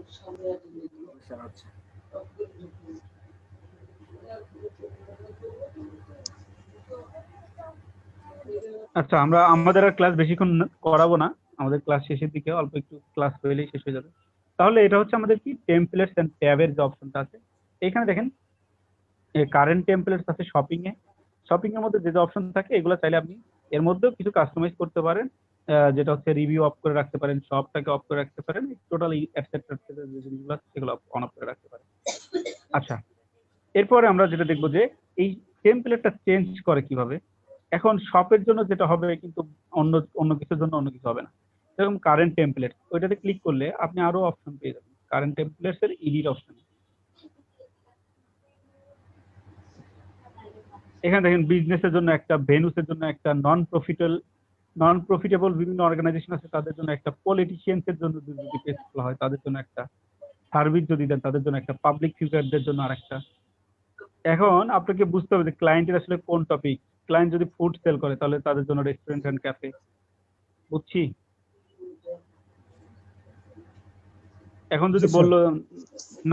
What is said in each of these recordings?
আচ্ছা আচ্ছা, আমরা আমাদের আর ক্লাস বেশিক্ষণ করাবো না, আমাদের ক্লাস শেষের দিকে অল্প একটু ক্লাস হলেই শেষ হয়ে যাবে। তাহলে এটা হচ্ছে আমাদের কি টেমপ্লেটস এন্ড ট্যাবের যে অপশনটা আছে, এখানে দেখেন কারেন্ট টেমপ্লেটস আছে শপিং এ। শপিং এর মধ্যে যে যে অপশন থাকে এগুলো চাইলে আপনি এর মধ্যেও কিছু কাস্টমাইজ করতে পারেন, যেটা হচ্ছে রিভিউ অফ করে রাখতে পারেন, শপটাকে অফ করে রাখতে পারেন, টোটাল এটসেট্রা যে জিনিসগুলো আছে সেগুলো অন অফ করে রাখতে পারেন। আচ্ছা, এরপরে আমরা যেটা দেখবো যে এই টেমপ্লেটটা চেঞ্জ করে কিভাবে। এখন শপের জন্য যেটা হবে কিন্তু অন্য অন্য কিছুর জন্য অন্য কিছু হবে না। যেরকম কারেন্ট টেমপ্লেট, ওইটাতে ক্লিক করলে আপনি আরো অপশন পেয়ে যাবেন কারেন্ট টেমপ্লেটস এর এডিট অপশন। এখানে দেখেন বিজনেসের জন্য একটা, ভেনুসের জন্য একটা, নন প্রফিটেবল বিভিন্ন অর্গানাইজেশন আছে তাদের জন্য একটা, পলিটিশিয়ানস এর জন্য যদি পেজ খোলা হয় তাদের জন্য একটা, সার্ভিস যদি দেন তাদের জন্য একটা, পাবলিক ফিগারদের জন্য আরেকটা। এখন আপনাকে বুঝতে হবে যে ক্লায়েন্টের আসলে কোন টপিক। ক্লায়েন্ট যদি ফুড সেল করে তাহলে তাদের জন্য রেস্টুরেন্ট এন্ড ক্যাফে। বুঝছি। এখন যদি বললো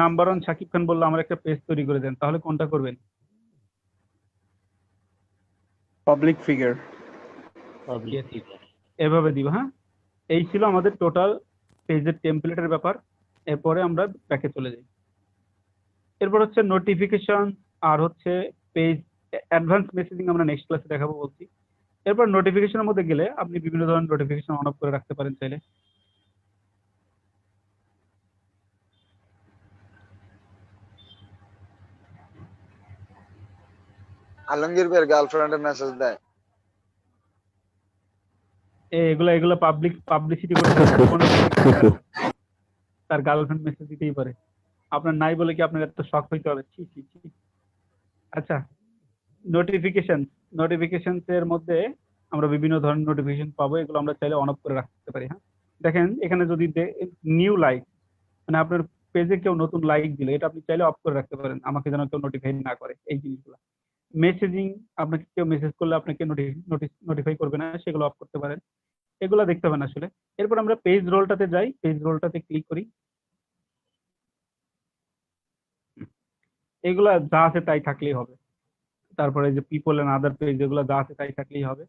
নাম্বার ওয়ান শাকিব খান বললো আমার একটা পেজ তৈরি করে দেন, তাহলে কোনটা করবেন? Public figure. এভাবে দিব। হ্যাঁ, এই ছিল আমাদের টোটাল পেজের টেমপ্লেটের ব্যাপার। এরপরে আমরা ব্যাকে চলে যাই। এরপর হচ্ছে নোটিফিকেশন আর হচ্ছে পেজ অ্যাডভান্স মেসেজিং আমরা নেক্সট ক্লাসে দেখাবো বলছি। এরপর নোটিফিকেশনের মধ্যে গেলে আপনি বিভিন্ন ধরনের নোটিফিকেশন অন অফ করে রাখতে পারেন চাইলে। আলমগীর ভাইয়ের গার্লফ্রেন্ডের মেসেজ দেয়। এগুলো এগুলো পাবলিসিটি করে তার গার্লফ্রেন্ড মেসেজ দিতেই পারে। আপনার নাই বলে কি আপনার এত শখ হইতে হবে? ছি ছি ছি। আচ্ছা, নোটিফিকেশন এর মধ্যে আমরা বিভিন্ন ধরনের নোটিফিকেশন পাবো, এগুলো আমরা চাইলে অন অফ করে রাখতে পারি। হ্যাঁ, দেখেন এখানে যদি নিউ লাইক, মানে আপনার পেজে কেউ নতুন লাইক দিলে এটা আপনি চাইলে অফ করে রাখতে পারেন, আমাকে যেন কেউ নোটিফাই না করে, এই জিনিসগুলো। মেসেজিং, আপনাকে কেউ মেসেজ করলে আপনাকে নোটিফাই করবে না, সেগুলো অফ করতে পারেন। এগুলো দেখতে পাবেন আসলে। এরপর আমরা পেজ রোলটাতে যাই, পেজ রোলটাতে ক্লিক করি। এগুলা যা আছে তাই থাকলেই হবে। তারপরে যে পিপল এন্ড আদার পেজ, এগুলো যা আছে তাই থাকলেই হবে,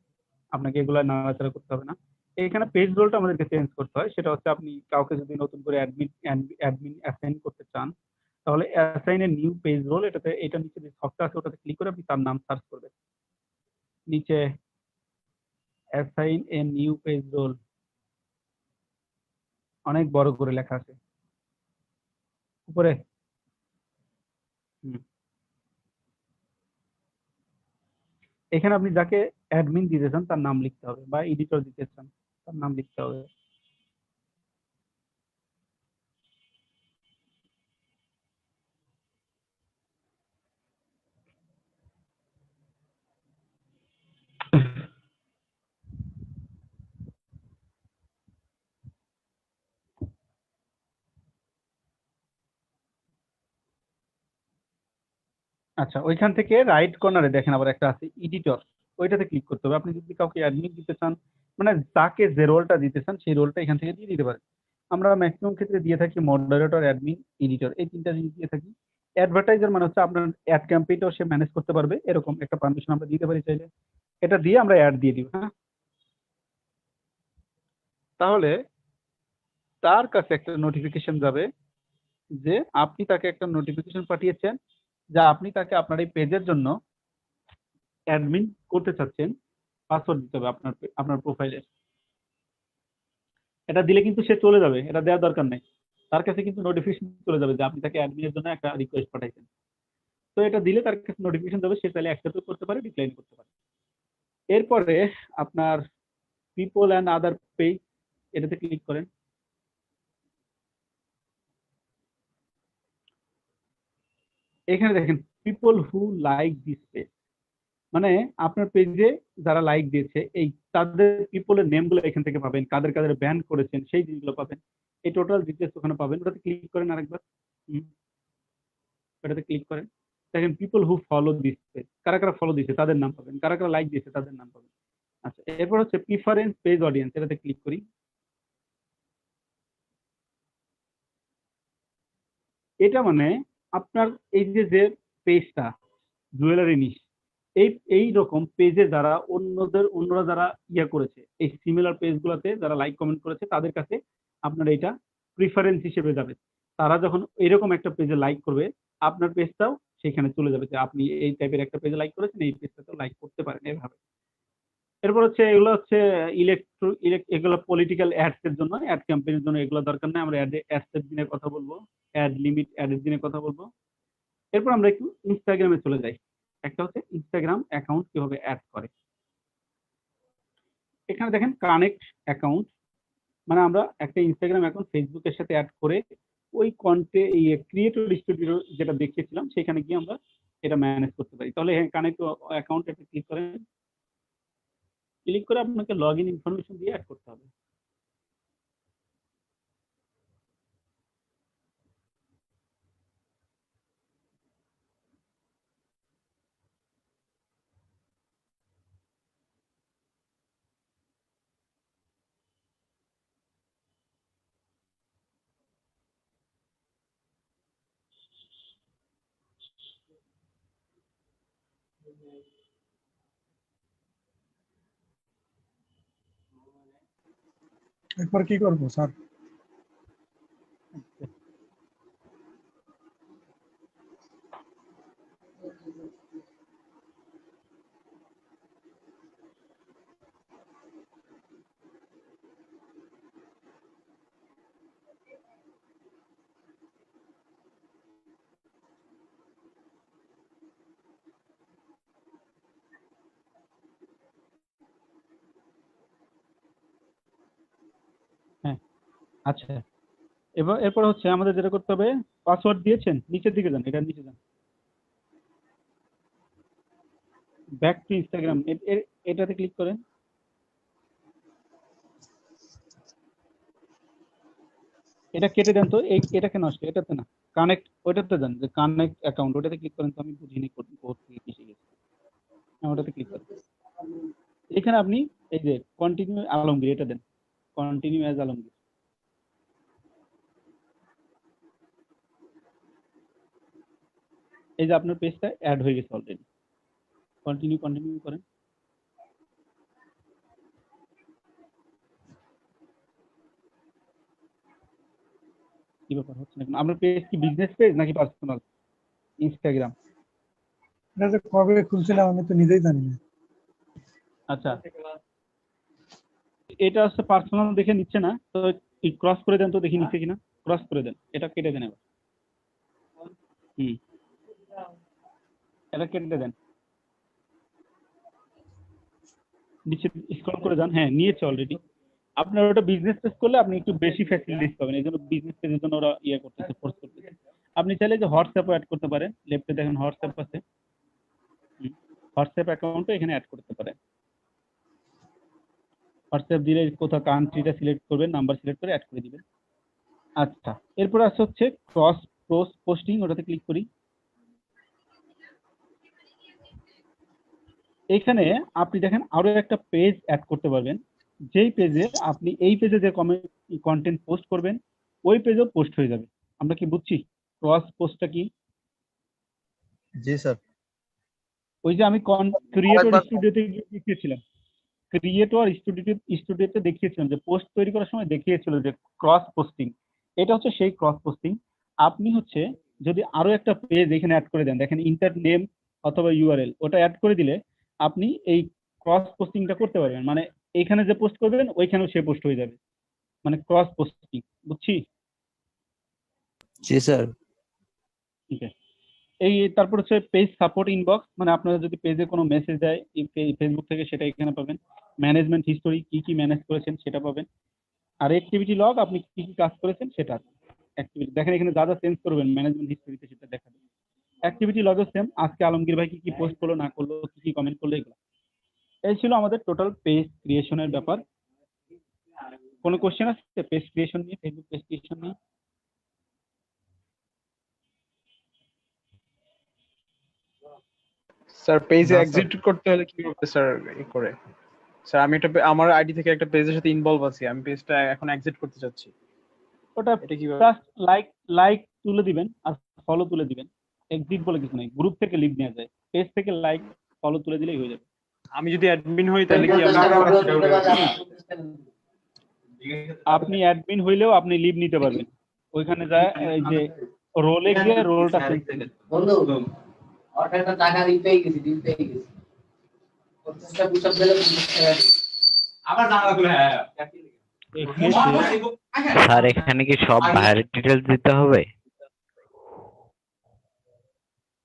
আপনাকে এগুলা নাড়াচাড়া করতে হবে না। এখানে পেজ রোলটা আমাদেরকে চেঞ্জ করতে হয়, সেটা হচ্ছে আপনি কাউকে যদি নতুন করে অ্যাডমিন অ্যাসাইন করতে চান তাহলে assign a new page role, এটাতে এটা নিচে যে ছকটা আছে ওটাতে ক্লিক করে আপনি তার নাম সার্চ করবেন। নিচে assign a new page role অনেক বড় করে লেখা আছে উপরে। এখানে আপনি যাকে অ্যাডমিন দিতে চান তার নাম লিখতে হবে, বা এডিটর দিতে চান তার নাম লিখতে হবে। আচ্ছা, ওইখান থেকে রাইট কর্নারে দেখেন আবার একটা আছে এডিটর, ওইটাতে ক্লিক করতে হবে। আপনি যদি কাউকে অ্যাডমিন দিতে চান, মানে যাকে যে রোলটা দিতে চান সেই রোলটা এখান থেকে দিয়ে দিতে পারেন। আমরা ম্যাক্সিমাম ক্ষেত্রে দিয়ে থাকি মডারেটর, অ্যাডমিন, এডিটর, এই তিনটা জিনিস দিয়ে থাকি। অ্যাডভার্টাইজার মানে হচ্ছে আপনার অ্যাড ক্যাম্পেইনটাও সে ম্যানেজ করতে পারবে, এরকম একটা পারমিশন আমরা দিতে পারি চাইলে। এটা দিয়ে আমরা অ্যাড দিয়ে দিব। হ্যাঁ, তাহলে তার কাছে একটা নোটিফিকেশন যাবে যে আপনি তাকে একটা নোটিফিকেশন পাঠিয়েছেন যা আপনি তাকে আপনার এই পেজের জন্য অ্যাডমিন করতে চাচ্ছেন, পাসওয়ার্ড দিতে হবে আপনার আপনার প্রোফাইলে। এটা দিলে কিন্তু সে চলে যাবে, এটা দেওয়ার দরকার নেই। তার কাছে কিন্তু নোটিফিকেশন চলে যাবে যে আপনি তাকে অ্যাডমিনের জন্য একটা রিকোয়েস্ট পাঠাইছেন। তো এটা দিলে তার কাছে নোটিফিকেশন যাবে, সে চাইলে অ্যাকসেপ্ট করতে পারে, ডিক্লাইন করতে পারে। এরপরে আপনার পিপল অ্যান্ড আদার পেজ, এটাতে ক্লিক করেন। এখানে দেখেন people who like this page, মানে আপনার পেজে যারা লাইক দিয়েছে এই তাদের পিপলের নেমগুলো এখান থেকে পাবেন, কাদের কাদের ব্যান করেছেন সেই জিনিসগুলো পাবেন, এই টোটাল ডিটেলস ওখানে পাবেন। ওটাতে ক্লিক করেন আরেকবার। ওটাতে ক্লিক করেন, দেখেন people who follow this page, কারা কারা ফলো দিয়েছে তাদের নাম পাবেন, কারা কারা লাইক দিয়েছে তাদের নাম পাবেন। আচ্ছা, এরপর হচ্ছে প্রিফারেন্স পেজ অডিয়েন্স, এটাতে ক্লিক করি। এটা মানে আপনার এই যে পেজটা জুয়েলারি নিশ, এই রকম পেজে যারা অন্যরা যারা করেছে, এই সিমিলার পেজগুলোতে যারা লাইক কমেন্ট করেছে তাদের কাছে আপনার এটা প্রিফারেন্স হিসেবে যাবে। তারা যখন এরকম একটা পেজে লাইক করবে, আপনার পেজটাও সেখানে চলে যাবে যে আপনি এই টাইপের একটা পেজে লাইক করেছেন, এই পেজটাতেও লাইক করতে পারেন এভাবে। এরপর হচ্ছে এগুলো হচ্ছে এগুলো পলিটিক্যাল অ্যাডস এর জন্য, অ্যাড ক্যাম্পেইনের জন্য এগুলো দরকার নেই। আমরা অ্যাডস এর দিনে কথা বলবো, অ্যাড লিমিট অ্যাডের দিনে কথা বলবো। এরপর আমরা একটু ইনস্টাগ্রামে চলে যাই। একটা হচ্ছে ইনস্টাগ্রাম অ্যাকাউন্ট কিভাবে অ্যাড করে। এখানে দেখেন কানেক্ট অ্যাকাউন্ট, মানে আমরা একটা ইনস্টাগ্রাম অ্যাকাউন্ট ফেসবুকের সাথে অ্যাড করে ওই ক্রিয়েটর স্টুডিও যেটা দেখিয়েছিলাম সেখানে গিয়ে আমরা এটা ম্যানেজ করতে পারি। তাহলে কানেক্ট অ্যাকাউন্ট এটা ক্লিক করেন, ক্লিক করে আপনাকে লগ ইন ইনফরমেশন দিয়ে অ্যাড করতে হবে। এরপর কি করব স্যার? হ্যাঁ, আচ্ছা। এরপর হচ্ছে আমাদের যেটা করতে হবে, পাসওয়ার্ড দিয়েছেন, নিচের দিকে যান, এটার নিচে যান, ব্যাক টু ইনস্টাগ্রাম, এটাতে ক্লিক করেন। এটা কেটে দেন তো, এটাকে নষ্ট, এটাতে না, কানেক্ট ওইটাতে যান, যে কানেক্ট অ্যাকাউন্ট ওটাতে ক্লিক করেন। তো আমি বুঝিনি কোড থেকে কিসে গেছে। হ্যাঁ, ওটাতে ক্লিক করেন। এখানে আপনি এই যে কন্টিনিউ আলমগীর এটা দেন, কন্টিনিউ অ্যাজ আলমগীর। এই যে আপনার পেজটা অ্যাড হয়ে গেছে অলরেডি। কন্টিনিউ করেন। কি ব্যাপার হচ্ছে না কেন? আপনার পেজ কি বিজনেস পেজ নাকি পার্সোনাল ইনস্টাগ্রাম? এটা যে কবে খুলছিলাম আমি তো নিজেই জানি না। আচ্ছা, এটা হচ্ছে পার্সোনাল দেখে নিচ্ছে না, তো ক্রস করে দেন তো, দেখি নিচ্ছে কিনা। ক্রস করে দেন, এটা কেটে দেন এবার। এটা কেটে দেন, নিচে স্ক্রল করে যান। হ্যাঁ, নিয়েছে অলরেডি। আপনার ওটা বিজনেস পেজ করলে আপনি একটু বেশি ফ্যাসিলিটিস পাবেন, এই জন্য বিজনেস পেজের জন্য ওরা করতেছে, ফোর্স করতেছে। আপনি চাইলে যে হোয়াটসঅ্যাপও অ্যাড করতে পারেন, লেফটে দেখেন হোয়াটসঅ্যাপ আছে, হোয়াটসঅ্যাপ অ্যাকাউন্টও এখানে অ্যাড করতে পারেন। হোয়াটসঅ্যাপ দিলে কোথাও কান্ট্রিটা সিলেক্ট করবেন, নাম্বার সিলেক্ট করে অ্যাড করে দিবেন। আচ্ছা, এরপর আসছে হচ্ছে ক্রস পোস্টিং, ওটাতে ক্লিক করি। এখানে আপনি দেখেন আরো একটা পেজ অ্যাড করতে পারবেন, যেই পেজে আপনি এই পেজে যে কন্টেন্ট পোস্ট করবেন ওই পেজও পোস্ট হয়ে যাবে। আমরা কি বুঝছি ক্রস পোস্টটা কি? জি স্যার। ওই যে আমি ক্রিয়েটর স্টুডিওতে দেখিয়েছিলাম, স্টুডিওতে দেখিয়েছিলাম যে পোস্ট তৈরি করার সময় দেখিয়েছিল যে ক্রস পোস্টিং, এটা হচ্ছে সেই ক্রস পোস্টিং। আপনি হচ্ছে যদি আরো একটা পেজ এখানে অ্যাড করে দেন, দেখেন ইন্টার নেম অথবা ইউআরএল, ওটা অ্যাড করে দিলে আপনি এই ক্রস পোস্টিংটা করতে পারবেন। মানে এইখানে যে পোস্ট করবেন ওইখানেও সে পোস্ট হয়ে যাবে, মানে ক্রস পোস্টিং। বুঝছি? জি স্যার। ঠিক আছে। তারপর হচ্ছে পেজ সাপোর্ট ইনবক্স, মানে আপনারা যদি পেজে কোনো মেসেজ দেয় ফেসবুক থেকে সেটা এখানে পাবেন। ম্যানেজমেন্ট হিস্টোরি, কি কি ম্যানেজ করেছেন সেটা পাবেন। আর অ্যাক্টিভিটি লগ, আপনি কি কি কাজ করেছেন সেটা অ্যাক্টিভিটি দেখেন, এখানে যা যা চেঞ্জ করবেন ম্যানেজমেন্ট হিস্টোরিতে সেটা দেখাবেন। অ্যাক্টিভিটি লগও সেম, আজকে আলমগীর ভাই কি কি পোস্ট করলো না করলো, কি কি কমেন্ট করলো, এগুলো। এই ছিল আমাদের টোটাল পেজ ক্রিয়েশনের ব্যাপার। কোনো কোশ্চেন আছে পেজ ক্রিয়েশন নিয়ে, ফেসবুক পেজ ক্রিয়েশন নিয়ে? স্যার পেজে না, এক্সিট করতে হলে কি করতে স্যার করে? স্যার আমি একটা আমার আইডি থেকে একটা পেজের সাথে ইনভলভ আছি, আমি পেজটা এখন এক্সিট করতে চাচ্ছি। ওটা এটা কিভাবে? জাস্ট লাইক তুলে দিবেন আর ফলো তুলে দিবেন। এক্সিট বলে কিছু নেই, গ্রুপ থেকে লিভ নেওয়া যায়, পেজ থেকে লাইক ফলো তুলে দিলেই হয়ে যাবে। আমি যদি অ্যাডমিন হই তাহলে কি আমি আপনি অ্যাডমিন হইলেও আপনি লিভ নিতে পারবেন, ওইখানে যায় এই যে রোলে গিয়ে রোলটা চেঞ্জ করবেন। বন্ধু ওর কাছে টাকা দিতেই গেছি প্রত্যেকটা পুষাপ দিলে 50 টাকা দিই। আবার জানালাগুলো হ্যাঁ স্যার এখানে কি সব ভাইয়ের ডিটেলস দিতে হবে?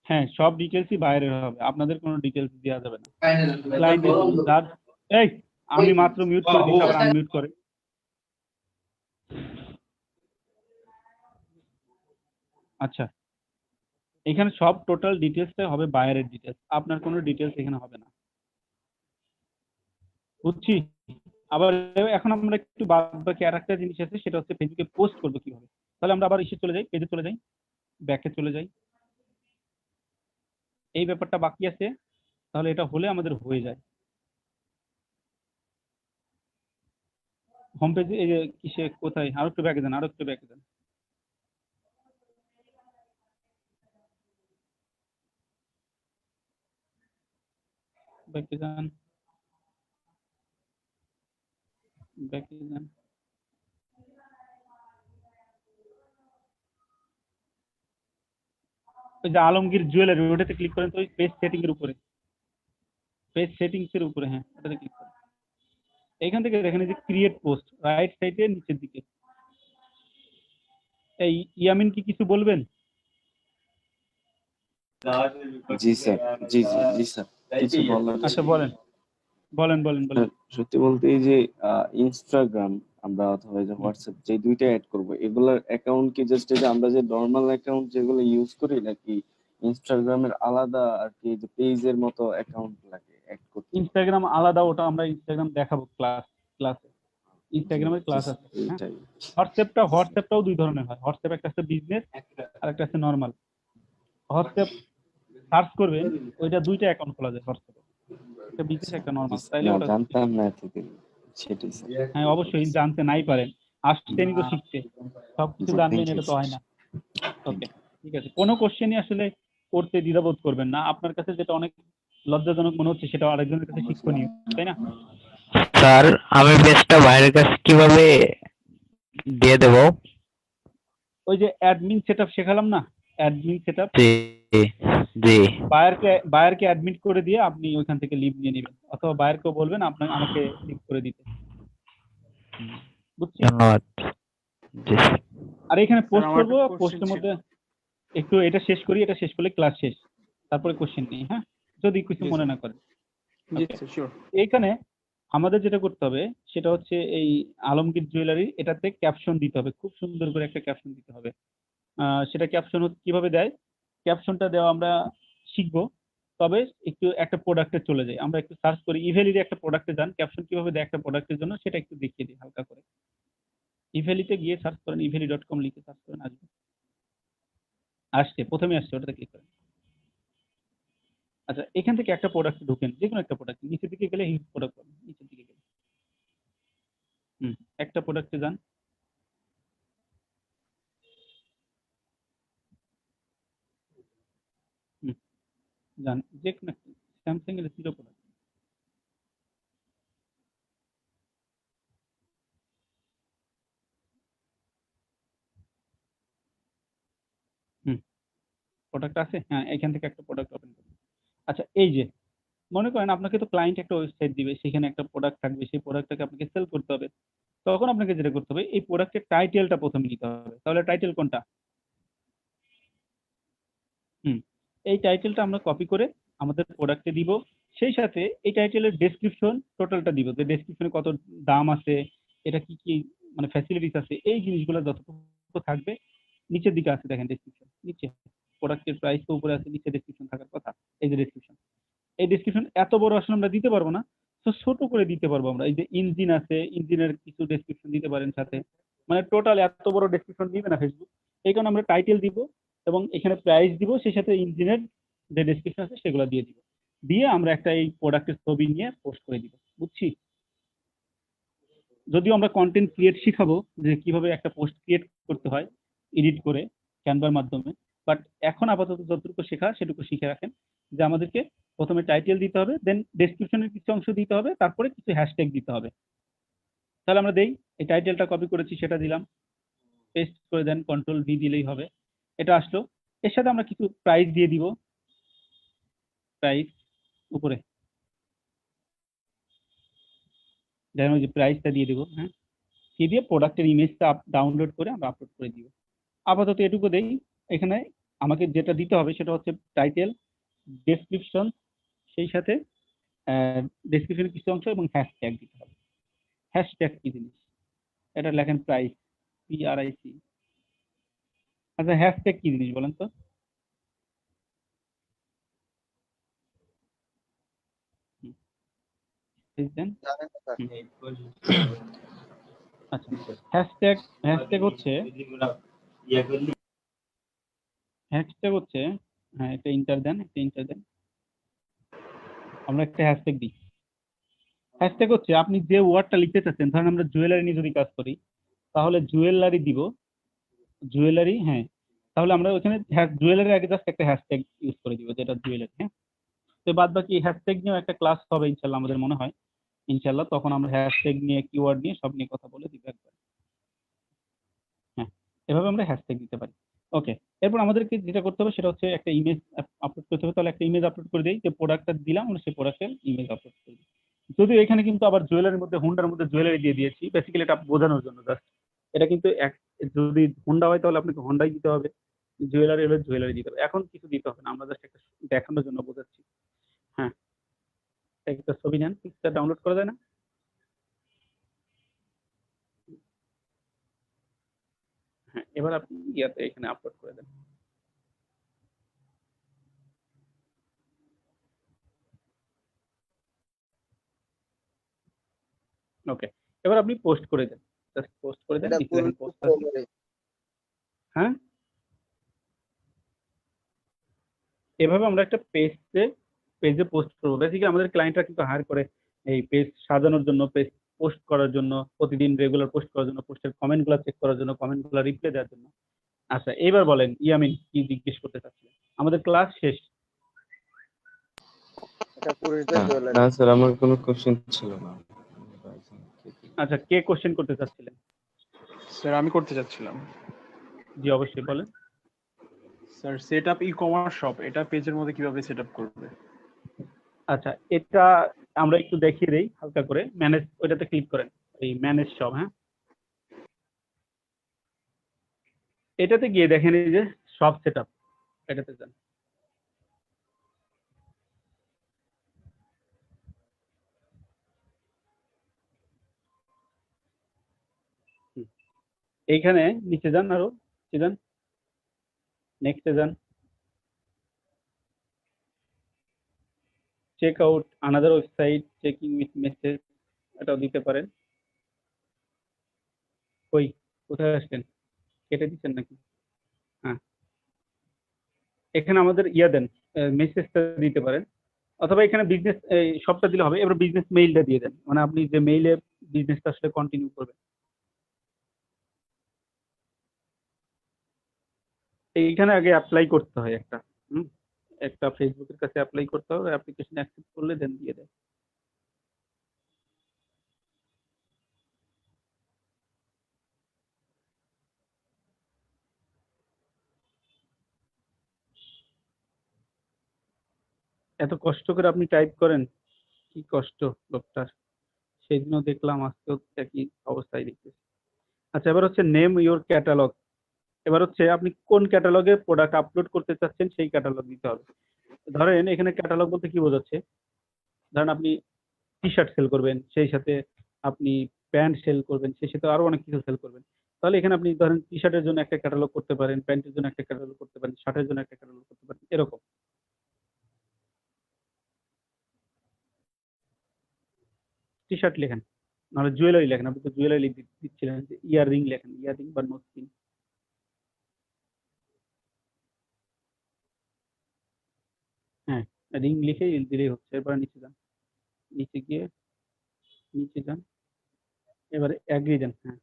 হ্যাঁ, সব ডিটেলসই বাইরের হবে, আপনাদের কোনো ডিটেলস দেওয়া যাবে না। ফাইনাল ক্লায়েন্টের যার এই আমি মাত্র মিউট করে দিচ্ছি, আবার আনমিউট করে। আচ্ছা, এখানে সব টোটাল ডিটেলসটা হবে বাইরের ডিটেলস, আপনার কোনো ডিটেলস এখানে হবে না, বুঝছি। আবার এখন আমরা একটু বাদ বাকি আর একটা জিনিস আছে, সেটা হচ্ছে ফেসবুকে পোস্ট করবো কিভাবে। তাহলে আমরা আবার ইসে চলে যাই, পেজে চলে যাই, ব্যাকে চলে যাই। এই ব্যাপারটা বাকি আছে, তাহলে এটা হলে আমাদের হয়ে যায়। হোম পেজে এই যে কিসে কোথায়, আরো একটু ব্যাকে যান, আরো একটু ব্যাকে যান। ব্যাকে যান, ব্যাকে যান। ওই যে আলমগীর জুয়েলারি, ওটাতে ক্লিক করেন তো, ওই পেজ সেটিং এর উপরে, পেজ সেটিংস এর উপরে, হ্যাঁ ওটাতে ক্লিক করেন। এইখান থেকে দেখেন এই যে ক্রিয়েট পোস্ট, রাইট সাইডে নিচের দিকে। এই ইয়ামিন কি কিছু বলবেন? জি স্যার, জি জি জি স্যার, কিছু বলার আচ্ছা বলেন বলেন বলেন বলেন। সত্যি বলতে এই যে ইনস্টাগ্রাম আমরা অথবা যে হোয়াটসঅ্যাপ যে দুইটা অ্যাড করব, এগুলোর অ্যাকাউন্ট কি জাস্ট এই যে আমরা যে নরমাল অ্যাকাউন্ট যেগুলো ইউজ করি, নাকি ইনস্টাগ্রামের আলাদা আর কি যে পেজের মতো অ্যাকাউন্ট লাগে অ্যাড করতে? ইনস্টাগ্রাম আলাদা, ওটা আমরা ইনস্টাগ্রাম দেখাবো ক্লাসে, ইনস্টাগ্রামের ক্লাস আছে। এইটাই। হোয়াটসঅ্যাপটাও দুই ধরনের হয়, হোয়াটসঅ্যাপ একটা আছে বিজনেস আর একটা আছে নরমাল। হোয়াটসঅ্যাপ সার্চ করবেন, ওইটা দুইটা অ্যাকাউন্ট খোলা যায় হোয়াটসঅ্যাপে, একটা বিজনেস একটা নরমাল। তাইলে না, ওটা জানতাম না এতদিন, সেটাই স্যার। হ্যাঁ অবশ্যই জানতে নাই পারেন, আসছেনই তো শিখতে, সবকিছু জি, জানবেন thank এটা you, তো হয় না। ওকে ঠিক আছে, কোনো কোশ্চেনই আসলে করতে দ্বিধাবোধ করবেন না। আপনার কাছে যেটা অনেক লজ্জাজনক মনে হচ্ছে, সেটা আরেকজনের কাছে শিক্ষণীয়, তাই না? স্যার আমি পেজটা ভাইয়ের কাছে কিভাবে দিয়ে দেব? ওই যে অ্যাডমিন সেটআপ শেখালাম না, অ্যাডমিন সেটআপ, জি জি বায়ারকে অ্যাডমিট করে দিয়ে আপনি ওইখান থেকে লিভ নিয়ে নেবেন, অথবা বায়ারকেও বলবেন আপনাকে আমাকে লিভ করে দিতে, বুঝছি। ধন্যবাদ। জি স্যার। আর এখানে পোস্ট আমার করবো, একটা question পোস্টের ছিল। মধ্যে একটু এটা শেষ করি, এটা শেষ করলে ক্লাস শেষ, তারপরে কোশ্চেন নেই, হ্যাঁ যদি কিছু জি, মনে স্যার। না করেন। জি Okay. Sir, sure. এইখানে আমাদের যেটা করতে হবে সেটা হচ্ছে এই আলমগীর জুয়েলারি, এটাতে ক্যাপশন দিতে হবে, খুব সুন্দর করে একটা ক্যাপশন দিতে হবে। সেটা ক্যাপশন কিভাবে দেয়, ক্যাপশনটা দেওয়া আমরা শিখবো। তবে একটু একটা প্রোডাক্টে চলে যাই, আমরা একটু সার্চ করি, ইভেলিতে একটা প্রোডাক্টে যান, ক্যাপশন কিভাবে দেয় একটা প্রোডাক্টের জন্য সেটা একটু দেখিয়ে দিই হালকা করে। ইভেলিতে গিয়ে সার্চ করেন, ইভেলি.com লিখে সার্চ করেন, আসবে, আসছে, প্রথমে আসছে, ওটাতে ক্লিক করেন। আচ্ছা, এখান থেকে একটা প্রোডাক্টে ঢুকেন, যে কোনো একটা প্রোডাক্ট, নিচের দিকে গেলে হিউজ প্রোডাক্ট পাবেন, নিচের দিকে গেলে একটা প্রোডাক্টে যান, যান, যে কোনো একটা স্যামসাং এর জিরো প্রোডাক্ট, প্রোডাক্ট আছে, হ্যাঁ এখান থেকে একটা প্রোডাক্ট ওপেন করুন। আচ্ছা, এই যে মনে করেন আপনাকে তো ক্লায়েন্ট একটা ওয়েবসাইট দিবে, সেখানে একটা প্রোডাক্ট থাকবে, সেই প্রোডাক্টটাকে আপনাকে সেল করতে হবে। তখন আপনাকে যেটা করতে হবে, এই প্রোডাক্টের টাইটেলটা প্রথমে নিতে হবে। তাহলে টাইটেল কোনটা? এই টাইটেলটা আমরা কপি করে আমাদের প্রোডাক্টে দিব, সেই সাথে এই টাইটেলের ডেসক্রিপশন টোটালটা দিব, যে ডেসক্রিপশনে কত দাম আছে, এটা কি কি মানে ফ্যাসিলিটিস আছে, এই জিনিসগুলো যতটুকু থাকবে নিচের দিকে আছে, দেখেন ডেসক্রিপশন নিচে, প্রোডাক্টের প্রাইস তো উপরে আছে, নিচে ডেসক্রিপশন থাকার কথা। এই যে ডেসক্রিপশন, এই ডেসক্রিপশন এত বড় আসলে আমরা দিতে পারবো না, তো ছোট করে দিতে পারবো আমরা। এই যে ইঞ্জিন আছে, ইঞ্জিনের কিছু ডেসক্রিপশন দিতে পারেন সাথে, মানে টোটাল এত বড় ডেসক্রিপশন দিবে না ফেসবুক। এই কারণে আমরা টাইটেল দিব এবং এখানে প্রাইস দিব, সেই সাথে ইঞ্জিনের যে ডেসক্রিপশন আছে সেগুলো দিয়ে দিব, দিয়ে আমরা একটা এই প্রোডাক্টের ছবি নিয়ে পোস্ট করে দিব, বুঝছি। যদিও আমরা কন্টেন্ট ক্রিয়েট শিখাবো যে কিভাবে একটা পোস্ট ক্রিয়েট করতে হয় এডিট করে ক্যানভার মাধ্যমে, বাট এখন আপাতত যতটুকু শেখা সেটুকু শিখে রাখেন যে আমাদেরকে প্রথমে টাইটেল দিতে হবে, দেন ডেসক্রিপশনের কিছু অংশ দিতে হবে, তারপরে কিছু হ্যাশট্যাগ দিতে হবে। তাহলে আমরা দেই, এই টাইটেলটা কপি করেছি সেটা দিলাম, পেস্ট করে দেন, কন্ট্রোল ভি দিলেই হবে, এটা আসলো। এর সাথে আমরা কিছু প্রাইস দিয়ে দিব, প্রাইস উপরে যেমন যে প্রাইসটা দিয়ে দেবো, হ্যাঁ, দিয়ে প্রোডাক্টের ইমেজটা ডাউনলোড করে আমরা আপলোড করে দিব। আপাতত এটুকু দেই। এখানে আমাকে যেটা দিতে হবে সেটা হচ্ছে টাইটেল, ডেসক্রিপশন, সেই সাথে ডেসক্রিপশনের কিছু অংশ এবং হ্যাশট্যাগ দিতে হবে। হ্যাশট্যাগ কি জিনিস, এটা লেখেন প্রাইস, PRIC। আচ্ছা, হ্যাশট্যাগ কি জিনিস বলেন তো? জানেন না স্যার? আচ্ছা, হ্যাশট্যাগ হচ্ছে হ্যাঁ, একটা ইন্টার দেন, আমরা একটা হ্যাশট্যাগ দিই। হ্যাশট্যাগ হচ্ছে আপনি যে ওয়ার্ডটা লিখতে চাচ্ছেন, ধরেন আমরা জুয়েলারি নিয়ে যদি কাজ করি তাহলে জুয়েলারি দিব, জুয়েলারি, হ্যাঁ, তাহলে আমরা ওখানে জুয়েলারির আগে জাস্ট একটা হ্যাশট্যাগ ইউজ করে দিব যেটা জুয়েলারি, হ্যাঁ। তো বাদ বাকি হ্যাশট্যাগ নিয়েও একটা ক্লাস হবে ইনশাল্লাহ, আমাদের মনে হয় ইনশাল্লাহ, তখন আমরা হ্যাশট্যাগ নিয়ে কিওয়ার্ড নিয়ে সব নিয়ে কথা বলে দিব একবার। হ্যাঁ, এভাবে আমরা হ্যাশট্যাগ দিতে পারি। ওকে, এরপর আমাদেরকে যেটা করতে হবে সেটা হচ্ছে একটা ইমেজ আপলোড করতে হবে। তাহলে একটা ইমেজ আপলোড করে দিই, যে প্রোডাক্টটা দিলাম আমরা সেই প্রোডাক্টের ইমেজ আপলোড করে দিই। যদিও এখানে কিন্তু আবার জুয়েলারির মধ্যে, হুন্ডার মধ্যে জুয়েলারি দিয়ে দিয়েছি, বেসিক্যালি এটা বোঝানোর জন্য জাস্ট। এটা কিন্তু যদি হুন্ডা হয় তাহলে আপনাকে হুন্ডাই দিতে হবে, জুয়েলারি হলে জুয়েলারি দিতে হবে। এখন কিছু দিতে হবে না, আমরা জাস্ট একটা দেখানোর জন্য বোঝাচ্ছি। হ্যাঁ, একটা ছবি নেন, পিকচার ডাউনলোড করা যায় না? হ্যাঁ, এবার আপনি ইয়াতে এখানে আপলোড করে দেন। ওকে, এবার আপনি পোস্ট করে দেন, জাস্ট পোস্ট করে দেন, এটা নিচে ফুল দেখেন পোস্ট আছে। হ্যাঁ, এভাবে আমরা একটা পেজে পোস্ট করবো। বেসিক্যালি আমাদের ক্লায়েন্টরা কিন্তু হায়ার করে এই পেজ সাজানোর জন্য, পেজ পোস্ট করার জন্য, প্রতিদিন রেগুলার পোস্ট করার জন্য, পোস্টের কমেন্টগুলো চেক করার জন্য, কমেন্টগুলো রিপ্লাই দেওয়ার জন্য। আচ্ছা, এবার বলেন ইয়ামিন কি জিজ্ঞেস করতে চাচ্ছিলেন? আমাদের ক্লাস শেষ। এটা পুরোটাই জুয়েলারি। না স্যার, আমার কোনো কোশ্চেন ছিল না। আচ্ছা, কে কোশ্চেন করতে চাচ্ছিলেন? স্যার আমি করতে চাচ্ছিলাম। জি অবশ্যই বলেন। স্যার সেটআপ ই-কমার্স শপ, এটা পেজের মধ্যে কিভাবে সেটআপ করবে? আচ্ছা, এটা আমরা একটু দেখিয়ে দেই হালকা করে। ম্যানেজ, ওইটাতে ক্লিক করেন, এই ম্যানেজ শপ। হ্যাঁ, এটাতে গিয়ে দেখেন এই যে সব সেটআপ, এটাতে যান। এইখানে নিচে যান, আরো নিচে যান, নেক্সটে যান, check out another website, checking with message, এটাও দিতে পারেন। কই, কোথায় আসলেন? কেটে দিচ্ছেন নাকি? হ্যাঁ, এখানে আমাদের ইয়া দেন, মেসেজটা দিতে পারেন, অথবা এখানে বিজনেস সবটা দিলে হবে। এবার বিজনেস মেইলটা দিয়ে দেন, মানে আপনি যে মেইলে বিজনেসটা আসলে কন্টিনিউ করবেন। এইখানে আগে অ্যাপ্লাই করতে হয় একটা, একটা ফেসবুকের কাছে অ্যাপ্লাই করতে হবে, অ্যাপ্লিকেশন অ্যাকসেপ্ট করলে দেন দিয়ে দেয়। এত কষ্ট করে আপনি টাইপ করেন, কি কষ্ট লোকটার, সেদিনও দেখলাম, আজকেও একই অবস্থায় দেখতেছি। আচ্ছা, এবার হচ্ছে নেম ইওর ক্যাটালগ। এবার হচ্ছে আপনি কোন ক্যাটালগে প্রোডাক্ট আপলোড করতে চাচ্ছেন সেই ক্যাটালগ দিতে হবে। ধরেন এখানে ক্যাটালগ বলতে কি বোঝাচ্ছে, ধরেন আপনি টি শার্ট সেল করবেন, সেই সাথে আপনি প্যান্ট সেল করবেন, সেই সাথে আরো অনেক কিছু সেল করবেন। তাহলে এখানে আপনি ধরেন টি শার্টের জন্য একটা ক্যাটালগ করতে পারেন, প্যান্টের জন্য একটা ক্যাটালগ করতে পারেন, শার্টের জন্য একটা ক্যাটালগ করতে পারেন, এরকম। টি শার্ট লেখেন, নাহলে জুয়েলারি লেখেন। আপনি তো জুয়েলারি দিচ্ছিলেন, যে ইয়ার রিং লেখেন, ইয়ার রিং বা নোজ পিন। হ্যাঁ, রিং লিখে দিলেই হচ্ছে। এরপর নিচে যান, নিচে গিয়ে নিচে যান, এবারে অ্যাগ্রি দেন, হ্যাঁ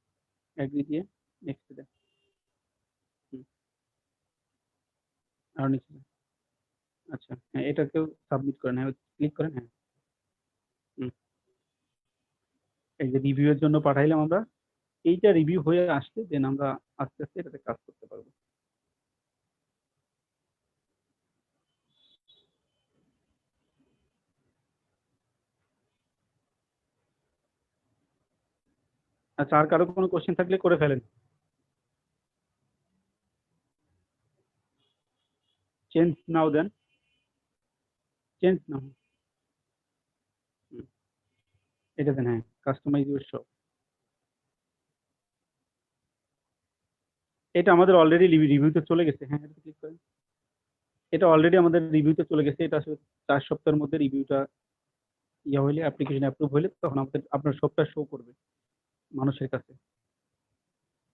অ্যাগ্রি দিয়ে নেক্সট দেন। আর নিচে যান। আচ্ছা হ্যাঁ এটাকেও সাবমিট করেন, হ্যাঁ ক্লিক করেন, হ্যাঁ এই যে রিভিউ এর জন্য পাঠাইলাম আমরা, এইটা রিভিউ হয়ে আসলে দেন আমরা আস্তে আস্তে এটাতে কাজ করতে পারবো। আচ্ছা আর কারো কোনো কোশ্চেন থাকলে করে ফেলেন। চেঞ্জ নাও দেন, চেঞ্জ নাও, এটা দেন, হ্যাঁ কাস্টমাইজ ইউর শপ। এটা আমাদের অলরেডি রিভিউতে চলে গেছে, হ্যাঁ এটা ক্লিক করেন। এটা অলরেডি আমাদের রিভিউতে চলে গেছে, এটা আসলে 4 সপ্তাহের মধ্যে রিভিউটা ইয়ে হইলে, অ্যাপ্লিকেশন অ্যাপ্রুভ হইলে তখন আমাদের আপনার শপটা শো করবে মানুষের কাছে।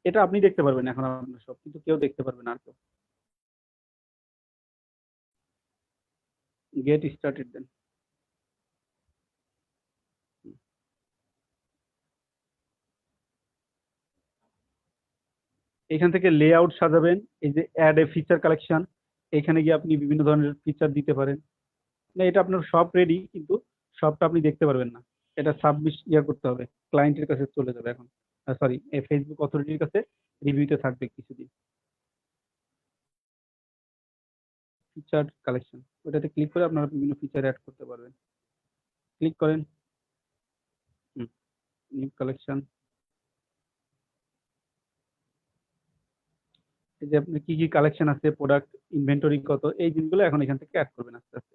এটা আপনি দেখতে পারবেন এখন আপনার শপ, কিন্তু কেউ দেখতে পারবে না আর কেউ। গেট স্টার্টেড দেন। এখান থেকে লেআউট সাজাবেন, এই যে অ্যাড এ ফিচার কালেকশন, এখানে গিয়ে আপনি বিভিন্ন ধরনের ফিচার দিতে পারেন। না এটা আপনার সব রেডি, কিন্তু সবটা আপনি দেখতে পারবেন না, এটা সাবমিট করতে হবে, ক্লায়েন্টের কাছে চলে যাবে এখন, সরি ফেসবুক অথরিটির কাছে রিভিউতে থাকবে কিছুদিন। ফিচার কালেকশন ওটাতে ক্লিক করে আপনারা বিভিন্ন ফিচার অ্যাড করতে পারবেন। ক্লিক করেন, নিউ কালেকশন, এই যে আপনার কি কি কালেকশন আছে, প্রোডাক্ট ইনভেন্টরি কত, এই জিনিসগুলো এখন এখান থেকে অ্যাড করবেন আস্তে আস্তে,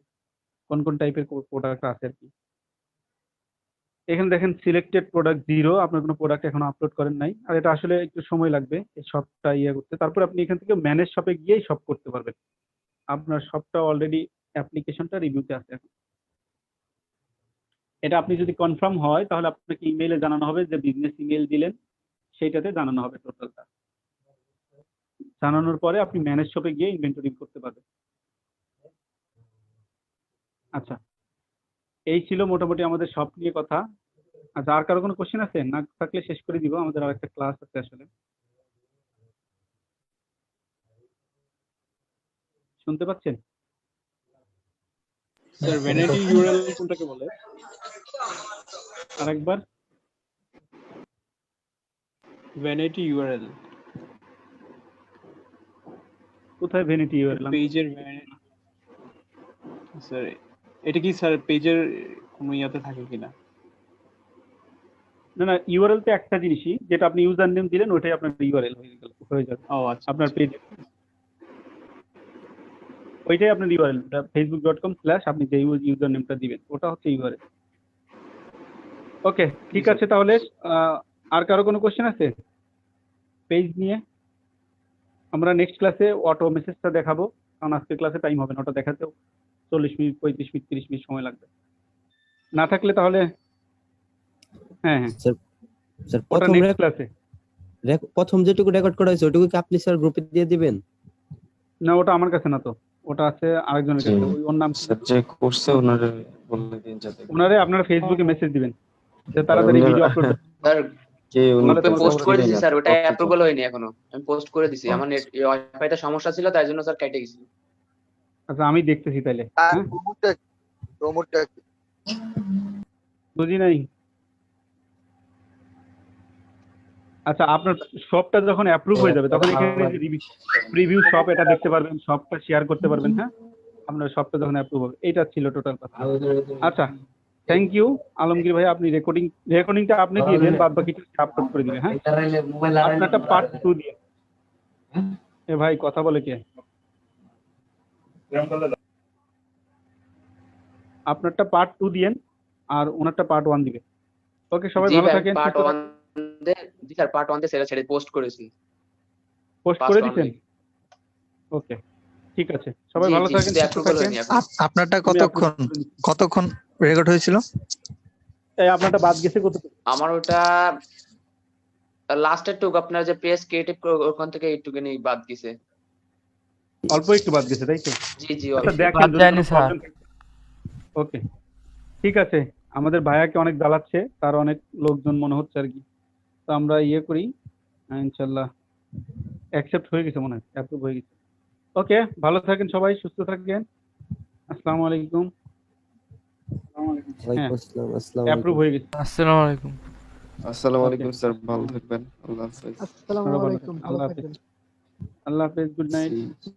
কোন কোন টাইপের প্রোডাক্ট আছে আর কি। এখানে দেখেন সিলেক্টেড প্রোডাক্ট 0, আপনার কোনো প্রোডাক্ট এখন আপলোড করেন নাই, আর এটা আসলে একটু সময় লাগবে এই শপটা করতে। তারপর আপনি এখান থেকে ম্যানেজ শপে গিয়েই শপ করতে পারবেন, আপনার শপটা অলরেডি অ্যাপ্লিকেশনটা রিভিউতে আছে এখন। এটা আপনি যদি কনফার্ম হয় তাহলে আপনাকে ইমেইলে জানানো হবে, যে বিজনেস ইমেইল দিলেন সেইটাতে জানানো হবে টোটালটা। জানানোর পরে আপনি ম্যানেজ শপে গিয়ে ইনভেন্টরি করতে পারবেন। আচ্ছা এই ছিল মোটামুটি আমাদের শপ নিয়ে কথা। আচ্ছা আর কারো কোনো কোশ্চেন আছে? না থাকলে শেষ করে দিব, আমাদের আর একটা ক্লাস আছে আসলে। শুনতে পাচ্ছেন? স্যার ভ্যানিটি ইউআরএল কোনটাকে বলে? আরেকবার। ভ্যানিটি ইউআরএল কোথায় ভ্যানিটি ইউআরএল? পেজের স্যার এটা কি স্যার পেজের কোনো ইয়াতে থাকে কিনা? না না, ইউআরএল তো একটা জিনিসই, যেটা আপনি ইউজার নেম দিলেন ওটাই আপনার ইউআরএল হয়ে যাবে। ও আচ্ছা, আপনার পেজ ওইটাই আপনার ইউআরএল, facebook.com/ আপনি যে ইউজার নেমটা দিবেন ওটা হচ্ছে ইউআরএল। ওকে ঠিক আছে, তাহলে আর কারো কোনো কোশ্চেন আছে পেজ নিয়ে? আমরা নেক্সট ক্লাসে অটো মেসেজটা দেখাবো, কারণ আজকের ক্লাসে টাইম হবে না, ওটা দেখাতেও 40 মিনিট 35 মিনিট 30 মিনিট সময় লাগবে। না থাকলে তাহলে হ্যাঁ হ্যাঁ স্যার ওটা নেক্সট ক্লাসে। প্রথম যেটুকু রেকর্ড করা হয়েছে ওটুকু কি আপনি স্যার গ্রুপে দিয়ে দিবেন? না ওটা আমার কাছে না, তো ওটা আছে আরেকজনের কাছে, ওর নাম স্যার যে করছে ওনারে বলে দিন, যাতে ওনারে আপনারা ফেসবুকে মেসেজ দিবেন যে তাড়াতাড়ি ভিডিও আপলোড। স্যার কে উনি পোস্ট করে দিয়েছি স্যার, ওটা অ্যাপ্রুভাল হয়নি এখনো, আমি পোস্ট করে দিয়েছি, আমার নেট ওয়াইফাইতে সমস্যা ছিল তাই জন্য স্যার কেটে গেছিল। আচ্ছা আমি দেখতেছি তাইলে। আর হ্যাঁ প্রমোটটা বুঝি নাই। আচ্ছা আপনার শপটা যখন অ্যাপ্রুভ হয়ে যাবে তখন এখানে প্রিভিউ শপ এটা দেখতে পারবেন, শপটা শেয়ার করতে পারবেন। হ্যাঁ আপনার শপটা যখন অ্যাপ্রুভ হবে, এইটা ছিল টোটাল কথা। আচ্ছা থ্যাংক ইউ আলমগীর ভাই, আপনি রেকর্ডিংটা আপনি দিয়ে দেন, বাদ বাকিটা আপলোড করে দিবেন। হ্যাঁ আপনারটা পার্ট 2 দিয়ে। এ ভাই কথা বলে কে? আপনারটা পার্ট 2 দিয়েন আর ওনারটা পার্ট 1 দিবেন। ওকে সবাই ভালো থাকেন। পার্ট 1 জি স্যার, পার্ট 1 তে ছেড়ে পোস্ট করেছি, পোস্ট করে দিবেন। ওকে ঠিক আছে, সবাই ভালো থাকেন। আপনারটা কতক্ষণ রেকর্ড হয়েছিল? এই আপনারটা বাদ গেছে কত? আমার ওটা লাস্টের টুক, আপনার যে প্রেস ক্রিয়েটিভ ওখান থেকে একটুখানি বাদ গেছে, অল্প একটু বাদ গেছে তাই তো? জি জি আচ্ছা দেখেন। ওকে ঠিক আছে, আমাদের ভাইয়াকে অনেক জ্বালাচ্ছে, তার অনেক লোকজন মনে হচ্ছে আর কি, তো আমরা ইয়ে করি ইনশাল্লাহ অ্যাকসেপ্ট হয়ে গেছে মনে হয়, অ্যাপ্রুভ হয়ে গেছে। ওকে, ভালো থাকেন সবাই, সুস্থ থাকেন। আসসালামু আলাইকুম। ওয়ালাইকুম আসসালাম। আসসালামু অ্যাপ্রুভ হয়ে গেছে। আসসালামু আলাইকুম। আসসালামু আলাইকুম স্যার, ভালো থাকবেন। আল্লাহ হাফেজ। আসসালামু আলাইকুম, ভালো আল্লাহ হাফেজ। থাকবেন। আল্লাহ হাফেজ, গুড নাইট। See you.